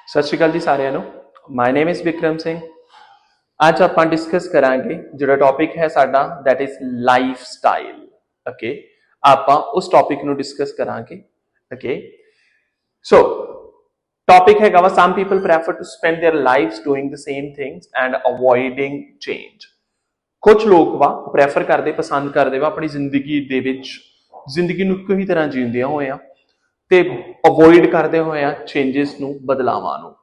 सत श्री अकाल जी सारिਆਂ ਨੂੰ my name is Vikram Singh. ਅੱਜ ਆਪਾਂ डिस्कस करांगे ਜਿਹੜਾ टॉपिक है साडा that is life style. Okay, ਆਪਾਂ उस टॉपिक ਨੂੰ डिस्कस करांगे। ओके, सो टॉपिक है वा some people prefer to spend their lives doing the same things and avoiding change। कुछ लोग वा ਪ੍ਰੈਫਰ ਕਰਦੇ ਪਸੰਦ ਕਰਦੇ ਵਾ ਆਪਣੀ ਜ਼ਿੰਦਗੀ ਦੇ ਵਿੱਚ ਜ਼ਿੰਦਗੀ ਨੂੰ ਇੱਕੋ ਹੀ ਤਰ੍ਹਾਂ ਜੀਂਦਿਆਂ ਹੋਇਆਂ ਤੇ ਅਵੋਇਡ ਕਰਦੇ ਹੋਇਆ ਚੇਂजेस ਨੂੰ ਬਦਲਾਵਾਂ ਨੂੰ।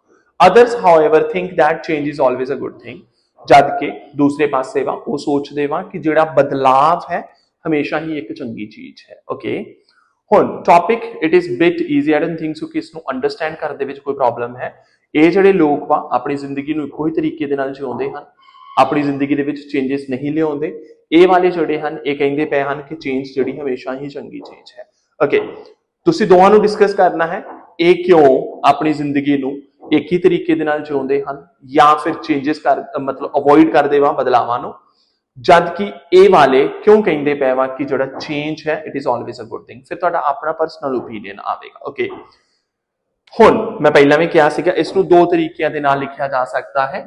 Others however think that change is always a good thing, ਜਦ ਕਿ ਦੂਸਰੇ ਪਾਸੇ ਵਾ ਉਹ ਸੋਚਦੇ ਵਾ ਕਿ ਜਿਹੜਾ ਬਦਲਾਵ ਹੈ ਹਮੇਸ਼ਾ ਹੀ ਇੱਕ ਚੰਗੀ ਚੀਜ਼ ਹੈ। ਓਕੇ, ਹੁਣ topic it is bit easy, I don't think so ਕਿ ਇਸ ਨੂੰ ਅੰਡਰਸਟੈਂਡ ਕਰਨ ਦੇ ਵਿੱਚ ਕੋਈ ਪ੍ਰੋਬਲਮ ਹੈ। ਇਹ ਜਿਹੜੇ ਲੋਕ ਵਾ ਆਪਣੀ ਜ਼ਿੰਦਗੀ ਨੂੰ ਇੱਕੋ ਹੀ ਤਰੀਕੇ ਦੇ ਨਾਲ ਜਿਉਂਦੇ ਹਨ, ਆਪਣੀ ਜ਼ਿੰਦਗੀ ਦੇ ਵਿੱਚ ਚੇਂजेस ਨਹੀਂ ਲਿਆਉਂਦੇ। ਇਹ ਵਾਲੇ ਜਿਹੜੇ ਹਨ ਇਹ ਕਹਿੰਦੇ ਪਏ ਹਨ ਕਿ ਚੇਂਜ ਜਿਹੜੀ ਹਮੇਸ਼ਾ ਹੀ ਚੰਗੀ ਚੀਜ਼ ਹੈ। ਓਕੇ, ਤੁਸੀਂ ਦੋਵਾਂ ਨੂੰ ਡਿਸਕਸ ਕਰਨਾ ਹੈ ਇਹ ਕਿਉਂ ਆਪਣੀ ਜ਼ਿੰਦਗੀ ਨੂੰ ਇੱਕ ਹੀ ਤਰੀਕੇ ਦੇ ਨਾਲ ਜਿਉਂਦੇ ਹਨ ਜਾਂ ਫਿਰ ਚੇਂजेस ਕਰ ਮਤਲਬ ਅਵੋਇਡ ਕਰਦੇ ਵਾ ਬਦਲਾਵਾਂ ਨੂੰ, ਜਦ ਕਿ ਇਹ ਵਾਲੇ ਕਿਉਂ ਕਹਿੰਦੇ ਪਏ ਵਾ ਕਿ ਜਿਹੜਾ ਚੇਂਜ ਹੈ it is always a good thing. ਫਿਰ ਤੁਹਾਡਾ ਆਪਣਾ ਪਰਸਨਲ ਓਪੀਨੀਅਨ ਆਵੇਗਾ। ਓਕੇ, ਹੁਣ ਮੈਂ ਪਹਿਲਾਂ ਵੀ ਕਿਹਾ ਸੀਗਾ ਇਸ ਨੂੰ ਦੋ ਤਰੀਕਿਆਂ ਦੇ ਨਾਲ ਲਿਖਿਆ ਜਾ ਸਕਦਾ ਹੈ।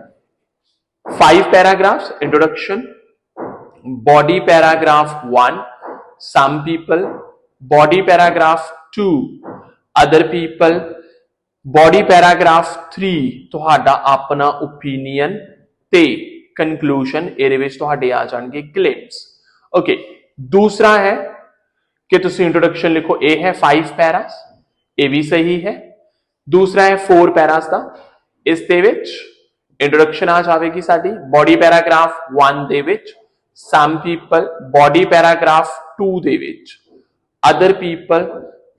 5 paragraphs introduction, body paragraph 1 some people, body paragraph 2 other people, body paragraph 3 ਤੁਹਾਡਾ ਆਪਣਾ ਓਪੀਨੀਅਨ ਤੇ ਕੰਕਲੂਜਨ ਇਹਦੇ ਵਿੱਚ ਤੁਹਾਡੇ ਆ ਜਾਣਗੇ ਗਲਿੰਪਸ। ਓਕੇ, ਦੂਸਰਾ ਹੈ ਕਿ ਤੁਸੀਂ ਇੰਟਰੋਡਕਸ਼ਨ ਲਿਖੋ, ਇਹ ਹੈ 5 ਪੈਰਾਸ, ਇਹ ਵੀ ਸਹੀ ਹੈ। ਦੂਸਰਾ ਹੈ 4 ਪੈਰਾਸ ਦਾ, ਇਸ ਦੇ ਵਿੱਚ ਇੰਟਰੋਡਕਸ਼ਨ ਆ ਜਾਵੇਗੀ ਸਾਡੀ ਬੋਡੀ ਪੈਰਾਗ੍ਰਾਫ 1 ਦੇ ਵਿੱਚ, some people, body paragraph 2 ਦੇ ਵਿੱਚ other people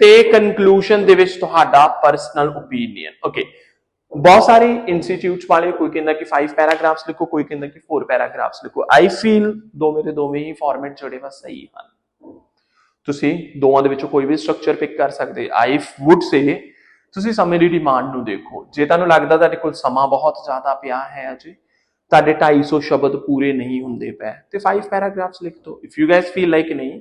ਤੇ conclusion ਦੇ ਵਿੱਚ ਤੁਹਾਡਾ personal opinion। ਓਕੇ, ਬਹੁਤ ਸਾਰੇ ਇੰਸਟੀਚਿਊਟਸ ਵਾਲੇ ਕੋਈ ਕਹਿੰਦਾ ਕਿ 5 ਪੈਰਾਗ੍ਰਾਫਸ ਲਿਖੋ, ਕੋਈ ਕਹਿੰਦਾ ਕਿ 4 ਪੈਰਾਗ੍ਰਾਫਸ ਲਿਖੋ। ਆਈ ਫੀਲ ਦੋਵੇਂ ਹੀ ਫਾਰਮੈਟ ਜਿਹੜੇ ਵਾ ਸਹੀ ਹਨ। ਤੁਸੀਂ ਦੋਵਾਂ ਦੇ ਵਿੱਚੋਂ ਕੋਈ ਵੀ ਸਟਰਕਚਰ ਪਿਕ ਕਰ ਸਕਦੇ। ਆਈ ਵੁੱਡ ਸੇ ਤੁਸੀਂ ਸਮੇਂ ਦੀ ਡਿਮਾਂਡ ਨੂੰ ਦੇਖੋ। ਜੇ ਤੁਹਾਨੂੰ ਲੱਗਦਾ ਤੁਹਾਡੇ ਕੋਲ ਸਮਾਂ ਬਹੁਤ ਜ਼ਿਆਦਾ ਪਿਆ ਹੈ ਅਜੇ ਤੁਹਾਡੇ 250 ਸ਼ਬਦ ਪੂਰੇ ਨਹੀਂ ਹੁੰਦੇ ਪਏ ਤੇ 5 ਪੈਰਾਗ੍ਰਾਫਸ ਲਿਖ ਦੋ। If you guys feel like ਨਹੀਂ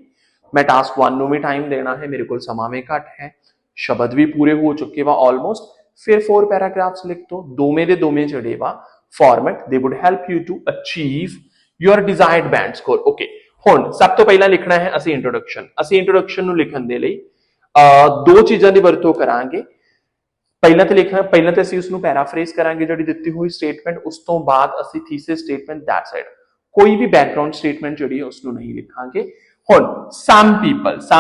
ਮੈਂ ਟਾਸਕ 1 ਨੂੰ ਵੀ ਟਾਈਮ ਦੇਣਾ ਹੈ, ਮੇਰੇ ਕੋਲ ਸਮਾਂ ਵੀ ਘੱਟ ਹੈ, ਸ਼ਬਦ ਵੀ ਪੂਰੇ ਹੋ ਚੁੱਕੇ ਵਾ ਆਲਮੋਸਟ, ਫਿਰ 4 ਪੈਰਾਗ੍ਰਾਫਸ ਲਿਖ ਦੋ। ਦੋਵੇਂ ਦੇ ਦੋਵੇਂ ਜਿਹੜੇ ਵਾ ਫਾਰਮੈਟ ਦੇ would help you to achieve your desired band score. Okay, ਹੁਣ ਸਭ ਤੋਂ ਪਹਿਲਾਂ ਲਿਖਣਾ ਹੈ ਅਸੀਂ ਇੰਟਰੋਡਕਸ਼ਨ। ਅਸੀਂ ਇੰਟਰੋਡਕਸ਼ਨ ਨੂੰ ਲਿਖਣ ਦੇ ਲਈ ਦੋ ਚੀਜ਼ਾਂ ਦੀ ਵਰਤੋਂ ਕਰਾਂਗੇ। ਪਹਿਲਾਂ ਤੇ ਅਸੀਂ ਉਸ ਨੂੰ ਪੈਰਾਫਰੇਜ਼ ਕਰਾਂਗੇ ਜਿਹੜੀ ਦਿੱਤੀ ਹੋਈ ਸਟੇਟਮੈਂਟ, ਉਸ ਤੋਂ ਬਾਅਦ ਅਸੀਂ ਥੀਸਿਸ ਸਟੇਟਮੈਂਟ ਦੈਟਸ ਇਟ। ਕੋਈ ਵੀ ਬੈਕਗ੍ਰਾਉਂਡ ਸਟੇਟਮੈਂਟ ਜਿਹੜੀ ਹੈ ਉਸ ਨੂੰ ਨਹੀਂ ਲਿਖਾਂਗੇ। ਹੁਣ some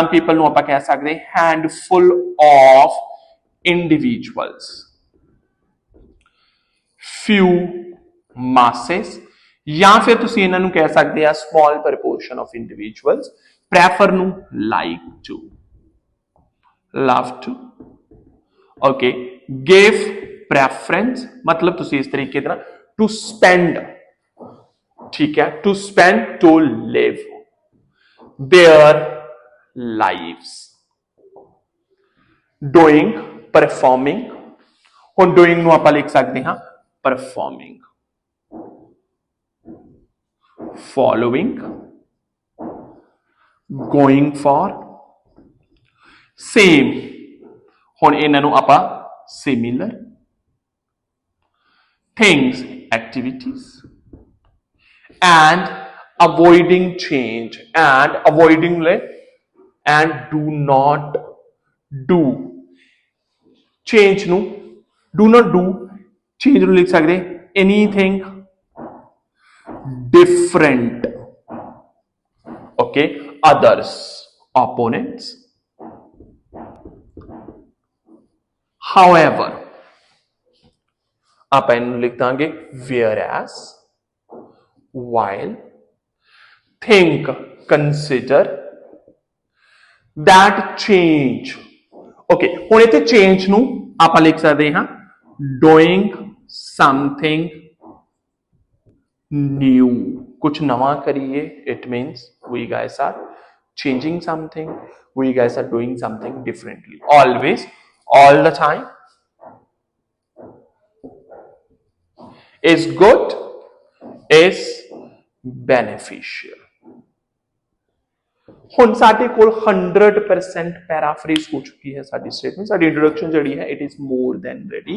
people ਨੂੰ ਆਪਾਂ ਕਹਿ ਸਕਦੇ handful of individuals, few masses, ਜਾਂ ਫਿਰ ਤੁਸੀਂ ਇਹਨਾਂ ਨੂੰ ਕਹਿ ਸਕਦੇ ਆ small proportion of individuals, prefer ਨੂੰ like to, love to, okay, give preference मतलब ਤੁਸੀਂ ਇਸ ਤਰੀਕੇ ਨਾਲ to spend, ਠੀਕ ਹੈ, to spend, to live their lives, doing, performing। ਹੁਣ doing ਨੂੰ ਆਪਾਂ ਲਿਖ ਸਕਦੇ ਹਾਂ performing, following, going for, same। ਹੁਣ ਇਹਨਾਂ ਨੂੰ ਆਪਾਂ similar, things, activities, and avoiding change, and avoiding and do not do, change ਨੂੰ do not do, change ਨੂੰ ਲਿਖ ਸਕਦੇ anything different, okay, others, opponents, however ਆਪਾਂ ਇਹਨੂੰ ਲਿਖ ਦਾਂਗੇ whereas, while, think, consider, that change। okay, ਹੁਣ ਇੱਥੇ change ਨੂੰ ਆਪਾਂ ਲਿਖ ਸਕਦੇ ਹਾਂ doing something new, ਕੁਝ ਨਵਾਂ ਕਰੀਏ। it means we guys are changing something, we guys are doing something differently, always, all the time, is good, is beneficial। ਹੁਣ ਸਾਡੇ ਕੋਲ 100% ਪੈਰਾਫਰੇਜ਼ ਹੋ ਚੁੱਕੀ ਹੈ ਸਾਡੀ ਸਟੇਟਮੈਂਟ। ਸਾਡੀ ਇੰਟਰੋਡਕਸ਼ਨ ਜਿਹੜੀ ਹੈ it is more than ready.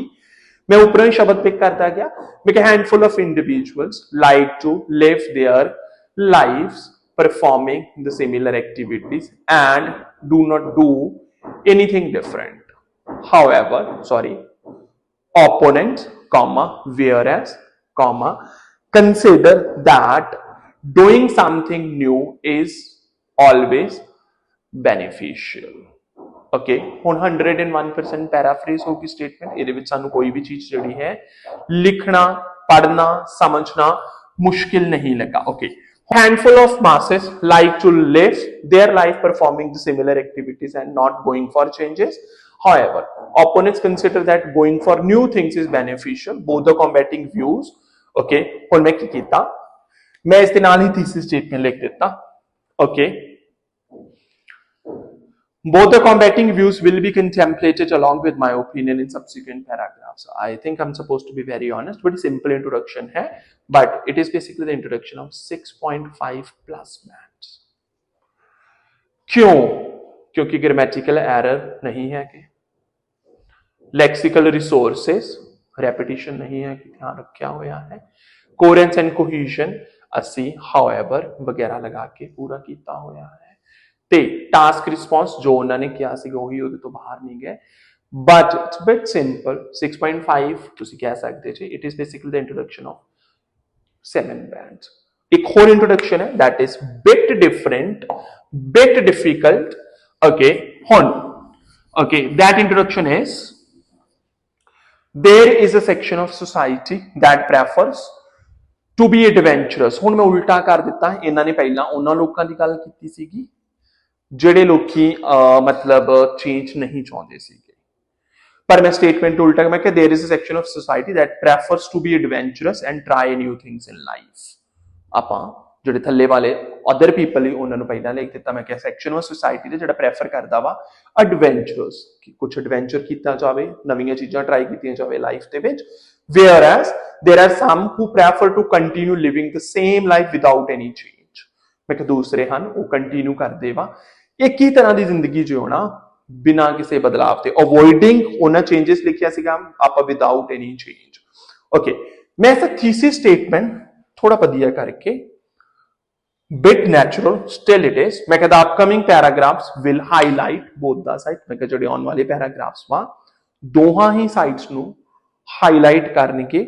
मैं ऊपर ही शब्द पिक करता गया, मैं handful of individuals like to live their lives performing the similar activities and do not do anything different. However, opponents, whereas, consider that doing something new is always beneficial. Okay हुण 101% paraphrase होगी statement. ਇਹਦੇ ਵਿੱਚ ਸਾਨੂੰ ਕੋਈ ਵੀ ਚੀਜ਼ ਜਿਹੜੀ ਹੈ ਲਿਖਣਾ पढ़ना समझना मुश्किल नहीं लगा। Okay handful of masses like to live their life performing the similar activities and not going for changes. However, opponents consider that going for new things is beneficial. Both the combating views. Okay, ਹੁਣ ਮੈਂ ਕੀ ਕੀਤਾ, ਮੈਂ ਇਸ ਦੇ ਨਾਲ ਹੀ thesis statement ਲਿਖ ਦਿੱਤਾ। Okay, both the combating views will be contemplated along with my opinion in subsequent paragraphs. I think I'm supposed to be very honest, but simple introduction hai, but it is basically the introduction of 6.5 plus bands. क्यों? क्योंकि grammatical error नहीं है कि lexical resources repetition नहीं है कि ध्यान रखा हुआ है, coherence and cohesion ਅਸੀਂ however वगैरह लगा के पूरा किया हुआ है, ਤੇ ਟਾਸਕ ਰਿਸਪੌਂਸ ਜੋ ਉਹਨਾਂ ਨੇ ਕਿਹਾ ਸੀਗਾ ਉਹੀ ਉਹਦੇ ਤੋਂ ਬਾਹਰ ਨਹੀਂ ਗਏ। But it's bit simple. 6.5 ਤੁਸੀਂ ਕਹਿ ਸਕਦੇ ਜੀ it is basically the introduction of 7 bands। ਇੱਕ ਹੋਰ ਇੰਟਰੋਡਕਸ਼ਨ ਹੈ that is bit different, bit difficult। okay ਹੁਣ okay that introduction is there is a section of society that prefers to be adventurous। ਹੁਣ ਮੈਂ ਉਲਟਾ ਕਰ ਦਿੱਤਾ, ਇਹਨਾਂ ਨੇ ਪਹਿਲਾਂ ਉਹਨਾਂ ਲੋਕਾਂ ਦੀ ਗੱਲ ਕੀਤੀ ਸੀਗੀ ਜਿਹੜੇ ਲੋਕੀ मतलब चेंज नहीं चाहते ਸੀਗੇ, पर मैं स्टेटमेंट उल्टा मैं there is a section of society that prefers to be adventurous and try new things in life. ਆਪਾਂ ਜਿਹੜੇ ਥੱਲੇ ਵਾਲੇ ਅਦਰ ਪੀਪਲ ਹੀ ਉਹਨਾਂ ਨੂੰ ਪਹਿਲਾਂ ਲਿਖ ਦਿੱਤਾ, ਮੈਂ ਕਿਹਾ ਸੈਕਸ਼ਨ ਆਫ ਸੋਸਾਇਟੀ ਦੇ ਜਿਹੜਾ ਪ੍ਰੈਫਰ ਕਰਦਾ ਵਾ ਐਡਵੈਂਚਰਸ, ਕਿ ਕੁਝ ਐਡਵੈਂਚਰ ਕੀਤਾ ਜਾਵੇ, ਨਵੀਆਂ ਚੀਜ਼ਾਂ ਟਰਾਈ ਕੀਤੀਆਂ ਜਾਵੇ ਲਾਈਫ ਦੇ ਵਿੱਚ। whereas there are some who prefer to continue living the same life without any change। ਮੈਂ ਕਿਹਾ ਦੂਸਰੇ ਹਨ ਉਹ ਕੰਟੀਨਿਊ ਕਰਦੇ ਵਾ एक ही तरह की जिंदगी जियोना बिना किसी बदलाव के, अवॉइडिंग होना चेंजेस लिखिया सीगा आप विदाउट एनी चेंज। ओके मैं ऐसा थीसिस स्टेटमेंट थोड़ा बढ़िया करके bit natural still it is, मैं कहता upcoming paragraphs will highlight both the side. मैं कहता जो आने वाले पैराग्राफ्स वा दोहां ही साइड्स नु हाईलाइट करने के,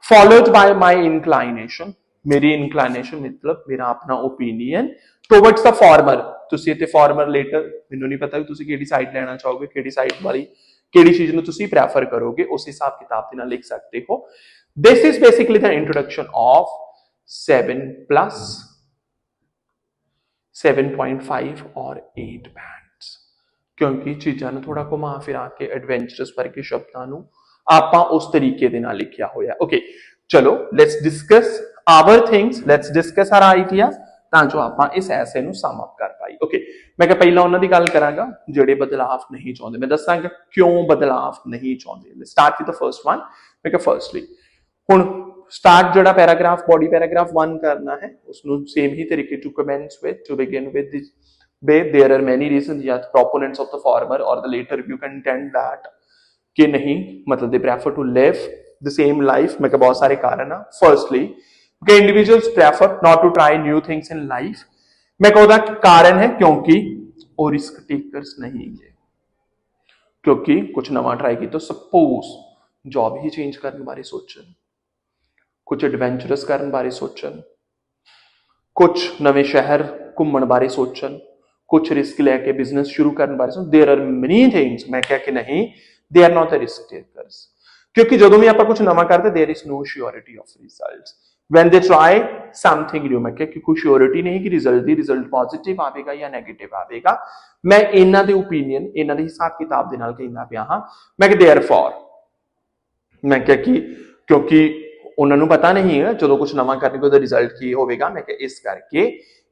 फॉलोड बाय माय इंक्लाइनेशन, मेरी इंक्लाइनेशन मतलब मेरा अपना ओपीनियन टुवर्ड्स द फॉर्मर। ਤੁਸੀਂ ਇੱਥੇ ਫਾਰਮਰ ਲੇਟਰ ਮੈਨੂੰ ਨਹੀਂ ਪਤਾ ਕਿ ਤੁਸੀਂ ਕਿਹੜੀ ਸਾਈਡ ਲੈਣਾ ਚਾਹੋਗੇ, ਕਿਹੜੀ ਸਾਈਡ ਵਾਲੀ ਕਿਹੜੀ ਚੀਜ਼ ਨੂੰ ਤੁਸੀਂ ਪ੍ਰੈਫਰ ਕਰੋਗੇ, ਉਸ ਹਿਸਾਬ ਕਿਤਾਬ ਦੇ ਨਾਲ ਲਿਖ ਸਕਦੇ ਹੋ। This is basically the introduction of 7 plus 7.5 और 8 bands। ਕਿਉਂਕਿ ਚੀਜ਼ਾਂ ਨੂੰ ਥੋੜਾ ਘੁਮਾ ਫਿਰਾ ਕੇ ਐਡਵੈਂਚਰਸ ਵਰਗੇ ਸ਼ਬਦਾਂ ਨੂੰ ਆਪਾਂ ਉਸ ਤਰੀਕੇ ਦੇ ਨਾਲ ਲਿਖਿਆ ਹੋਇਆ। ਓਕੇ ਚਲੋ let's discuss our things, let's discuss our ideas ਤਾਂ ਜੋ ਆਪਾਂ ਇਸ ਐਸੇ ਨੂੰ ਸਮ ਅਪ ਕਰ ਪਾਈ। ਓਕੇ ਮੈਂ ਕਿਹਾ ਪਹਿਲਾਂ ਉਹਨਾਂ ਦੀ ਗੱਲ ਕਰਾਂਗਾ ਜਿਹੜੇ ਬਦਲਾਵ ਨਹੀਂ ਚਾਹੁੰਦੇ, ਮੈਂ ਦੱਸਾਂਗਾ ਕਿਉਂ ਬਦਲਾਵ ਨਹੀਂ ਚਾਹੁੰਦੇ। Start with the first one. ਮੈਂ ਕਿਹਾ ਫਰਸਟਲੀ ਹੁਣ ਸਟਾਰਟ ਜਿਹੜਾ ਪੈਰਾਗ੍ਰਾਫ ਬੋਡੀ ਪੈਰਾਗ੍ਰਾਫ 1 ਕਰਨਾ ਹੈ ਉਸ ਨੂੰ ਸੇਮ ਹੀ ਤਰੀਕੇ to commence with to begin with this there are many reasons that proponents of the former or the later view contend that कि नहीं मतलब they prefer to live the same life। मैं कहा बहुत सारे कारण है। firstly कि individuals prefer not to try new things in life। मैं कहूँगा कारण है क्योंकि वो रिस्क टेकर्स नहीं है, क्योंकि कुछ नवा ट्राई की तो सपोज जॉब ही चेंज करने बारे सोचन, कुछ एडवेंचरस करने बारे सोचन, कुछ नवे शहर घूमन बारे सोचन, कुछ रिस्क लैके बिजनेस शुरू करने बारे सोचन। There are many things. मैं क्या कि नहीं they are not the risk takers, क्योंकि जो भी आप कुछ नवा करते there is no surety of results when they try something new। मैं क्या कि कोई श्योरिटी नहीं कि रिजल्ट पॉजिटिव आवेगा या नेगेटिव आवेगा। मैं इन्हां दे ओपीनियन इन्हां दे हिसाब किताब दे नाल कहंदा पिया हां। मैं कि देयरफॉर मैं क्या कि क्योंकि उन्हां नूं पता नहीं है जो कुछ नवा करने को रिजल्ट की होवेगा। मैं क्या इस करके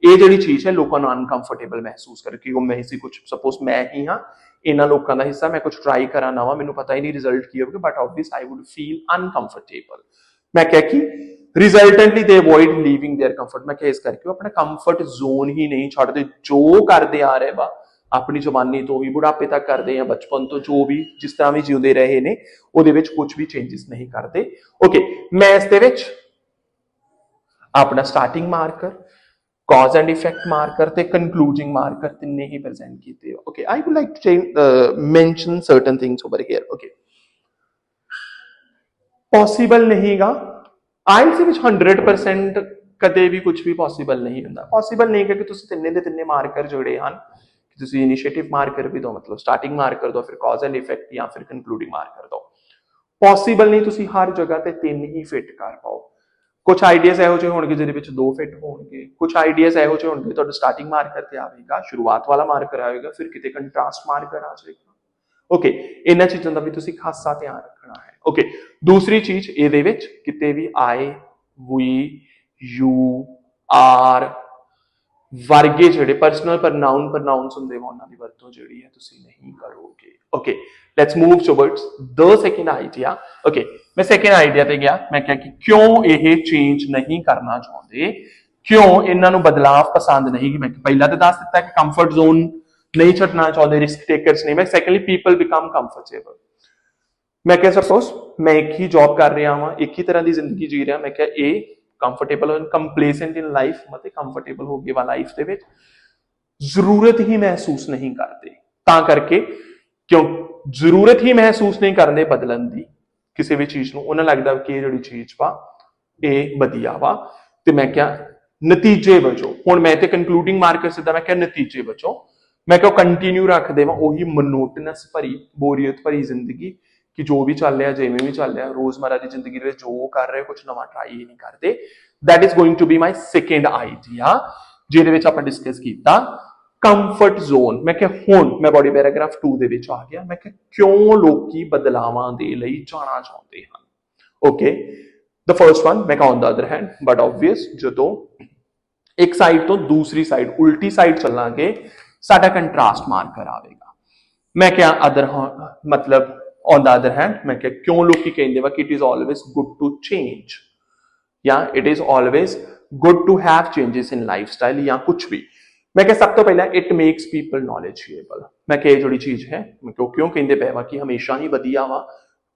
ये जिहड़ी चीज है लोगों को अनकंफर्टेबल महसूस करके मैं इसी कुछ सपोज मैं ही हाँ इन्हां लोगों का हिस्सा, मैं कुछ ट्राई करा नवा, मैनूं पता ही नहीं रिजल्ट की होगा, but obvious I would feel uncomfortable. मैं क्या कि resultantly they avoid leaving their comfort. मैं क्या इस करके अपना कंफर्ट जोन ही नहीं छोड़ते, जो करते आ रहे बा ਆਪਣੀ ਜਵਾਨੀ ਤੋਂ ਵੀ ਬੁਢਾਪੇ ਤੱਕ ਕਰਦੇ ਆ, ਬਚਪਨ ਤੋਂ ਜੋ ਵੀ ਜਿਸ ਤਰ੍ਹਾਂ ਵੀ ਜਿਉਂਦੇ ਰਹੇ ਨੇ ਉਹਦੇ ਵਿੱਚ ਕੁਝ ਵੀ ਚੇਂजेस ਨਹੀਂ ਕਰਦੇ। ਓਕੇ, ਮੈਥਸ ਦੇ ਵਿੱਚ ਆਪਣਾ starting marker, cause and effect marker ਤੇ concluding marker ਤਿੰਨੇ ਹੀ present ਕੀਤੇ। okay, I would like to mention certain things over here। okay, possible ਨਹੀਂਗਾ ਆਇਲਸ ਵਿੱਚ 100% ਕਦੇ ਵੀ ਕੁਝ ਵੀ possible ਨਹੀਂ ਹੁੰਦਾ। possible ਨਹੀਂ ਕਿ ਤੁਸੀਂ ਤਿੰਨੇ ਦੇ ਤਿੰਨੇ ਮਾਰਕਰ ਜਿਹੜੇ ਹਨ ਕਿ ਤੁਸੀਂ ਇਨੀਸ਼ੀਏਟਿਵ ਮਾਰਕਰ ਵੀ ਦਿਓ, ਮਤਲਬ ਸਟਾਰਟਿੰਗ ਮਾਰਕਰ ਦਿਓ, ਫਿਰ cause and effect ਜਾਂ ਫਿਰ concluding ਮਾਰਕਰ ਦਿਓ। possible ਨਹੀਂ ਤੁਸੀਂ ਹਰ ਜਗ੍ਹਾ ਤੇ ਤਿੰਨ ਹੀ ਫਿੱਟ ਕਰ ਪਾਓ। ਕੁਝ ਆਈਡੀਆਜ਼ ਇਹੋ ਜਿਹੇ ਹੋਣਗੇ ਜਿਹਦੇ ਵਿੱਚ ਦੋ ਫਿੱਟ ਹੋਣਗੇ, ਕੁਝ ਆਈਡੀਆਜ਼ ਇਹੋ ਜਿਹੇ ਹੋਣਗੇ ਤੁਹਾਡਾ ਸਟਾਰਟਿੰਗ ਮਾਰਕਰ ਤੇ ਆਵੇਗਾ, ਸ਼ੁਰੂਆਤ ਵਾਲਾ ਮਾਰਕਰ ਆਵੇਗਾ, ਫਿਰ ਕਿਤੇ ਕੰਟਰਾਸਟ ਮਾਰਕਰ ਆ ਜਾਏਗਾ। ਓਕੇ, ਇਹਨਾਂ ਚੀਜ਼ਾਂ ਦਾ ਵੀ ਤੁਸੀਂ ਖਾਸਾ ਧਿਆਨ ਰੱਖਣਾ ਹੈ। ਓਕੇ, ਦੂਸਰੀ ਚੀਜ਼ ਇਹਦੇ ਵਿੱਚ ਕਿਤੇ ਵੀ ਆਈ, ਵੀ, ਯੂ, ਆਰ ਵਰਗੇ ਜਿਹੜੇ ਪਰਸਨਲ ਪ੍ਰਨਾਉਂਸ ਹੁੰਦੇ ਵਾ ਉਹਨਾਂ ਦੀ ਵਰਤੋਂ ਜਿਹੜੀ ਹੈ ਤੁਸੀਂ ਨਹੀਂ ਕਰੋਗੇ। Okay, let's move towards the second idea. Okay, ਮੈਂ ਸੈਕੰਡ ਆਈਡੀਆ ਤੇ ਗਿਆ। ਮੈਂ ਕਿਹਾ ਕਿ ਕਿਉਂ ਇਹ ਚੇਂਜ ਨਹੀਂ ਕਰਨਾ ਚਾਹੁੰਦੇ, ਕਿਉਂ ਇਹਨਾਂ ਨੂੰ ਬਦਲਾਵ ਪਸੰਦ ਨਹੀਂ। ਮੈਂ ਪਹਿਲਾਂ ਤਾਂ ਦੱਸ ਦਿੱਤਾ ਕਿ ਕੰਫਰਟ ਜ਼ੋਨ ਨਹੀਂ ਛੱਡਣਾ ਚਾਹੁੰਦੇ, ਰਿਸਕ ਟੇਕਰਸ ਨਹੀਂ। ਮੈਂ ਸੈਕੰਡਲੀ ਪੀਪਲ ਬਿਕਮ ਕੰਫਰਟੇਬਲ। ਮੈਂ ਕਿਹਾ ਸਪੋਜ਼ ਮੈਂ ਇੱਕ ਹੀ ਜੌਬ ਕਰ ਰਿਹਾ ਹਾਂ, ਇੱਕ ਹੀ ਤਰ੍ਹਾਂ ਦੀ ਜ਼ਿੰਦਗੀ ਜੀ ਰਿਹਾ। ਮੈਂ ਕਿਹਾ ਇਹ ਕੰਫਰਟੇਬਲ ਐਂਡ ਕੰਪਲੇਸੈਂਟ ਇਨ ਲਾਈਫ, ਮਤਲਬ ਕੰਫਰਟੇਬਲ ਹੋ ਗਏ ਵਾ ਲਾਈਫ ਦੇ ਵਿੱਚ, ਜ਼ਰੂਰਤ ਹੀ ਮਹਿਸੂਸ ਨਹੀਂ ਕਰਦੇ। ਤਾਂ ਕਰਕੇ ਕਿਉਂ ਜ਼ਰੂਰਤ ਹੀ ਮਹਿਸੂਸ ਨਹੀਂ ਕਰਦੇ ਬਦਲਣ ਦੀ ਕਿਸੇ ਵੀ ਚੀਜ਼ ਨੂੰ, ਉਹਨਾਂ ਲੱਗਦਾ ਕਿ ਇਹ ਜਿਹੜੀ ਚੀਜ਼ ਵਾ ਇਹ ਵਧੀਆ ਵਾ। ਤੇ ਮੈਂ ਕਿਹਾ ਨਤੀਜੇ ਵਜੋਂ, ਹੁਣ ਮੈਂ ਤੇ ਕੰਕਲੂਡਿੰਗ ਮਾਰਕਰ ਸਿੱਧਾ ਮੈਂ ਕਿਹਾ ਨਤੀਜੇ ਵਜੋਂ ਮੈਂ ਕਿਹਾ ਕੰਟੀਨਿਊ ਰੱਖ ਦੇਵਾਂ ਉਹੀ ਮੋਨੋਟਨਸ ਭਰੀ, ਬੋਰੀਅਤ ਭਰੀ ਜ਼ਿੰਦਗੀ ਕਿ ਜੋ ਵੀ ਚੱਲ ਰਿਹਾ, ਜਿਵੇਂ ਵੀ ਚੱਲ ਰਿਹਾ, ਰੋਜ਼ਮਰਾ ਦੀ ਜ਼ਿੰਦਗੀ ਦੇ ਵਿੱਚ ਜੋ ਕਰ ਰਹੇ ਕੁਝ ਨਵਾਂ ਟਰਾਈ ਹੀ ਨਹੀਂ ਕਰਦੇ। that is going to be my second idea ਜਿਹਦੇ ਵਿੱਚ ਆਪਾਂ ਡਿਸਕਸ ਕੀਤਾ ਕੰਫਰਟ ਜ਼ੋਨ। ਮੈਂ ਕਿਹਾ ਹੁਣ ਮੈਂ ਬੋਡੀ ਪੈਰਾਗ੍ਰਾਫ 2 ਦੇ ਵਿੱਚ ਆ ਗਿਆ। ਮੈਂ ਕਿਹਾ ਕਿਉਂ ਲੋਕੀ ਬਦਲਾਵਾਂ ਦੇ ਲਈ ਜਾਣਾ ਚਾਹੁੰਦੇ ਹਨ। ਓਕੇ, the first one ਮੈਂ ਕਿਹਾ on the other hand but obvious, ਜਦੋਂ ਇੱਕ ਸਾਈਡ ਤੋਂ ਦੂਸਰੀ ਸਾਈਡ ਉਲਟੀ ਸਾਈਡ ਚੱਲਾਂਗੇ ਸਾਡਾ ਕੰਟਰਾਸਟ ਮਾਰਕਰ ਆਵੇਗਾ। ਮੈਂ ਕਿਹਾ ਅਦਰ ਮਤਲਬ on the other hand ਮੈਂ ਕਿਹਾ ਕਿਉਂ ਲੋਕੀ ਕਹਿੰਦੇ ਵਾ ਕਿ it is always good to change ਜਾਂ it is always good to have changes in lifestyle ਜਾਂ ਕੁਝ ਵੀ। ਮੈਂ ਕਿਹਾ ਸਭ ਤੋਂ ਪਹਿਲਾਂ it makes people knowledgeable। ਮੈਂ ਕਿਹਾ ਇਹ ਜਿਹੜੀ ਚੀਜ਼ ਹੈ ਮੈਂ ਕਿਉਂ ਕਹਿੰਦੇ ਪਏ ਵਾ ਕਿ ਹਮੇਸ਼ਾ ਹੀ ਵਧੀਆ ਵਾ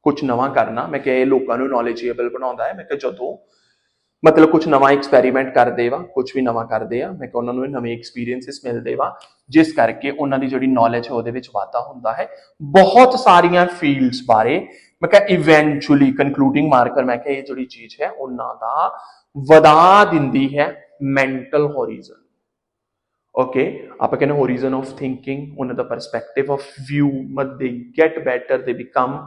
ਕੁਝ ਨਵਾਂ ਕਰਨਾ। ਮੈਂ ਕਿਹਾ ਇਹ ਲੋਕਾਂ ਨੂੰ knowledgeable ਬਣਾਉਂਦਾ ਹੈ। ਮੈਂ ਕਿਹਾ ਜਦੋਂ ਮਤਲਬ ਕੁਝ ਨਵਾਂ ਐਕਸਪੈਰੀਮੈਂਟ ਕਰਦੇ ਵਾ, ਕੁਝ ਵੀ ਨਵਾਂ ਕਰਦੇ ਆ, ਮੈਂ ਕਿਹਾ ਉਹਨਾਂ ਨੂੰ ਨਵੇਂ ਐਕਸਪੀਰੀਐਂਸਿਸ ਮਿਲਦੇ ਵਾ ਜਿਸ ਕਰਕੇ ਉਹਨਾਂ ਦੀ ਜਿਹੜੀ ਨੌਲੇਜ ਹੈ ਉਹਦੇ ਵਿੱਚ ਵਾਧਾ ਹੁੰਦਾ ਹੈ ਬਹੁਤ ਸਾਰੀਆਂ ਫੀਲਡਸ ਬਾਰੇ। ਮੈਂ ਕਿਹਾ ਇਵੈਂਚੁਅਲੀ ਕੰਕਲੂਡਿੰਗ ਮਾਰਕਰ ਮੈਂ ਕਿਹਾ ਇਹ ਜਿਹੜੀ ਚੀਜ਼ ਹੈ ਉਹਨਾਂ ਦਾ ਵਧਾ ਦਿੰਦੀ ਹੈ ਮੈਂਟਲ ਹੋਰੀਜ਼ਨ। ਓਕੇ, ਆਪਾਂ ਕਹਿੰਦੇ ਹੋਰੀਜ਼ਨ ਆਫ ਥਿੰਕਿੰਗ, ਉਹਨਾਂ ਦਾ ਪਰਸਪੈਕਟਿਵ ਆਫ ਵਿਊ, ਮਤ ਦੇ ਗੈਟ ਬੈਟਰ, ਦੇ ਬਿਕਮ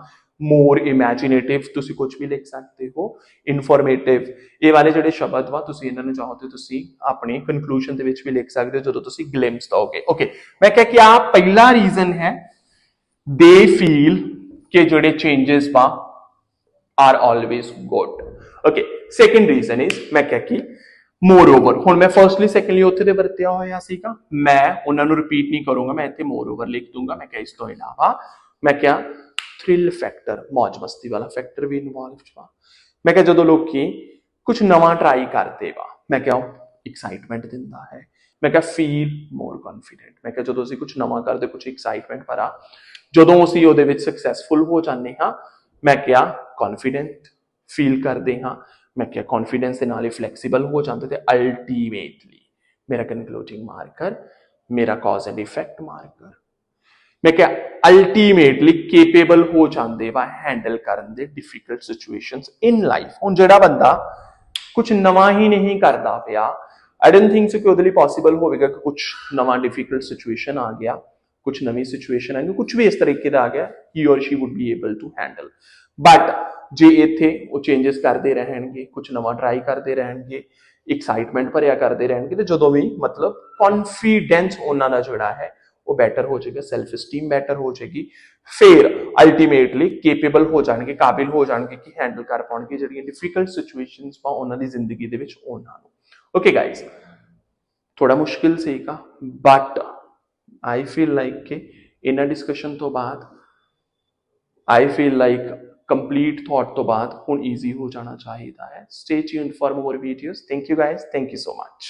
more imaginative, ਤੁਸੀਂ ਕੁਝ ਵੀ ਲਿਖ ਸਕਦੇ ਹੋ, informative, ਇਹ ਵਾਲੇ ਜਿਹੜੇ ਸ਼ਬਦ ਵਾ ਤੁਸੀਂ ਇਹਨਾਂ ਨੂੰ ਚਾਹੋ ਤੇ ਤੁਸੀਂ ਆਪਣੀ ਕਨਕਲੂਜਨ ਦੇ ਵਿੱਚ ਵੀ ਲਿਖ ਸਕਦੇ ਹੋ ਜਦੋਂ ਤੁਸੀਂ ਗਲਿੰਪਸ ਦੋਗੇ। ਓਕੇ, ਮੈਂ ਕਿਹਾ ਕਿ ਆ ਪਹਿਲਾ ਰੀਜ਼ਨ ਹੈ they feel ਕਿ ਜਿਹੜੇ ਚੇਂजेस ਵਾ are always good। Okay, second reason is ਮੈਂ ਕਿਹਾ ਕਿ moreover, ਹੁਣ ਮੈਂ ਫਰਸਟਲੀ ਸੈਕੰਡਲੀ ਉੱਥੇ ਦੇ ਵਰਤਿਆ ਹੋਇਆ ਸੀਗਾ, ਮੈਂ ਉਹਨਾਂ ਨੂੰ ਰਿਪੀਟ ਨਹੀਂ ਕਰੂੰਗਾ, ਮੈਂ ਇੱਥੇ moreover ਲਿਖ ਦੂੰਗਾ। ਮੈਂ ਕਿਹਾ ਇਸ ਤੋਂ ਇਲਾਵਾ ਮੈਂ ਕਿਹਾ ਥ੍ਰਿਲ ਫੈਕਟਰ, ਮੌਜ ਮਸਤੀ ਵਾਲਾ ਫੈਕਟਰ ਵੀ ਇਨਵੋਲਵ ਵਾ। ਮੈਂ ਕਿਹਾ ਜਦੋਂ ਲੋਕੀ ਕੁਝ ਨਵਾਂ ਟਰਾਈ ਕਰਦੇ ਵਾ, ਮੈਂ ਕਿਹਾ ਐਕਸਾਈਟਮੈਂਟ ਦਿੰਦਾ ਹੈ। ਮੈਂ ਕਿਹਾ ਫੀਲ ਮੋਰ ਕੌਨਫੀਡੈਂਟ, ਮੈਂ ਕਿਹਾ ਜਦੋਂ ਅਸੀਂ ਕੁਝ ਨਵਾਂ ਕਰਦੇ ਕੁਝ ਐਕਸਾਈਟਮੈਂਟ ਭਰਾ, ਜਦੋਂ ਅਸੀਂ ਉਹਦੇ ਵਿੱਚ ਸਕਸੈਸਫੁਲ ਹੋ ਜਾਂਦੇ ਹਾਂ ਮੈਂ ਕਿਹਾ ਕੌਨਫੀਡੈਂਟ ਫੀਲ ਕਰਦੇ ਹਾਂ। ਮੈਂ ਕਿਹਾ ਕੌਨਫੀਡੈਂਸ ਦੇ ਨਾਲ ਹੀ ਫਲੈਕਸੀਬਲ ਹੋ ਜਾਂਦੇ ਤੇ ਅਲਟੀਮੇਟਲੀ ਮੇਰਾ ਕਨਕਲੂਡਿੰਗ ਮਾਰਕਰ, ਮੇਰਾ ਕਾਜ਼ ਐਂਡ ਇਫੈਕਟ ਮਾਰਕਰ, ਮੈਂ ਕਿਹਾ ਅਲਟੀਮੇਟਲੀ ਕੇਪੇਬਲ ਹੋ ਜਾਂਦੇ ਵਾ ਹੈਂਡਲ ਕਰਨ ਦੇ ਡਿਫਿਕਲਟ ਸਿਚੁਏਸ਼ਨਸ ਇਨ ਲਾਈਫ। ਹੁਣ ਜਿਹੜਾ ਬੰਦਾ ਕੁਝ ਨਵਾਂ ਹੀ ਨਹੀਂ ਕਰਦਾ ਪਿਆ, ਆਈ ਡੋਨਟ ਥਿੰਕ ਸੋ ਕਿ ਉਹਦੇ ਲਈ ਪੋਸੀਬਲ ਹੋਵੇਗਾ ਕਿ ਕੁਝ ਨਵਾਂ ਡਿਫਿਕਲਟ ਸਿਚੁਏਸ਼ਨ ਆ ਗਿਆ, ਕੁਝ ਨਵੀਂ ਸਿਚੁਏਸ਼ਨ ਆ ਗਈ, ਕੁਝ ਵੀ ਇਸ ਤਰੀਕੇ ਦਾ ਆ ਗਿਆ, he or she would be able to handle. But ਜੇ ਇੱਥੇ ਉਹ ਚੇਂजेस ਕਰਦੇ ਰਹਿਣਗੇ, ਕੁਝ ਨਵਾਂ ਟਰਾਈ ਕਰਦੇ ਰਹਿਣਗੇ, ਐਕਸਾਈਟਮੈਂਟ ਭਰਿਆ ਕਰਦੇ ਰਹਿਣਗੇ ਤੇ ਜਦੋਂ ਵੀ ਮਤਲਬ ਕੌਨਫੀਡੈਂਸ ਉਹਨਾਂ ਦਾ ਜਿਹੜਾ ਹੈ ਉਹ ਬੈਟਰ ਹੋ ਜਾਏਗਾ, ਸੈਲਫ ਸਟੀਮ ਬੈਟਰ ਹੋ ਜਾਏਗੀ, ਫਿਰ ਅਲਟੀਮੇਟਲੀ ਕੇਪੇਬਲ ਹੋ ਜਾਣਗੇ, ਕਾਬਿਲ ਹੋ ਜਾਣਗੇ ਕਿ ਹੈਂਡਲ ਕਰ ਪਾਉਣਗੇ ਜਿਹੜੀਆਂ ਡਿਫਿਕਲਟ ਸਿਚੁਏਸ਼ਨਸ ਪਾ ਉਹਨਾਂ ਦੀ ਜ਼ਿੰਦਗੀ ਦੇ ਵਿੱਚ ਉਹਨਾਂ ਨੂੰ। ਓਕੇ ਗਾਇਜ਼, ਥੋੜਾ ਮੁਸ਼ਕਿਲ ਸੀਗਾ ਬਟ ਆਈ ਫੀਲ ਲਾਈਕ ਕਿ ਇਹਨਾਂ ਡਿਸਕਸ਼ਨ ਤੋਂ ਬਾਅਦ I feel like complete thought ਤੋਂ ਬਾਅਦ ਹੁਣ ਈਜ਼ੀ ਹੋ ਜਾਣਾ ਚਾਹੀਦਾ ਹੈ। Stay tuned for more videos। Thank you guys, thank you so much.